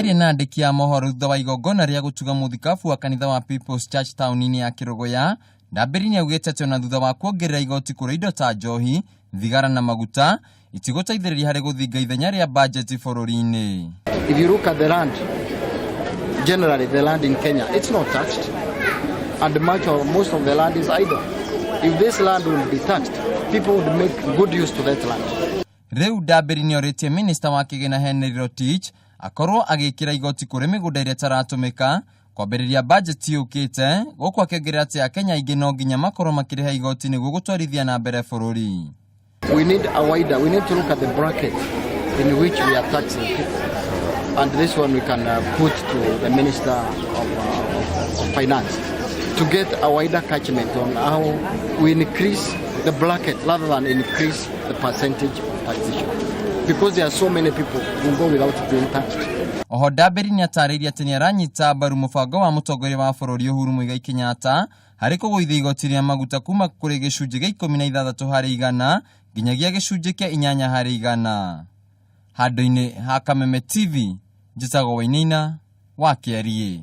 Akaria na andiki a mohoro thutha wa igongona ria gutuga muthikabu wa kanitha wa People's Church tauni-ini ya Kirogoya. Ndambiri ni augite ati ona thutha wa kuongerera igoti kuri indo ta njohi, thigara na maguta itigũteithĩrĩria harĩ gũthinga ithenya rĩa bajeti bũrũri-inĩ. If you look at the land, generally the land in Kenya, it's not taxed, and most of the land is idle. If this land will be taxed, people would make good use to that land. Rĩu Ndambiri ni oritie minister wa kĩgĩna Henry Rotich akorwo agĩkĩra igoti kũrĩ mĩgũnda ĩrĩa ĩtaratũmĩka kwambĩrĩria bajeti yũkĩte, gũkũ akĩongerera atĩ Akenya aingĩ no nginya makorwo makĩrĩha igoti nĩguo gũtwarithia na mbere bũrũri. We need to look at the bracket in which we are taxing people, and this one we can put to the Minister of Finance to get a wider catchment on how we increase the bracket rather than increase the percentage of taxation, because there are so many people who go without being taxed. Oho Ndambiri ni atarĩirie atĩ nĩ aranyita mbaru mũbango wa mũtongoria wa bũrũri Uhuru Muigai Kenyatta harĩ kũgũithia igoti rĩa maguta kuma kũrĩ gĩcunjĩ gĩa 16 harĩ igana nginyagia gĩcunjĩ kĩa 8 harĩ igana. Handũ-inĩ ha Kameme TV, njĩtagwo Wainaina wa Kĩarie.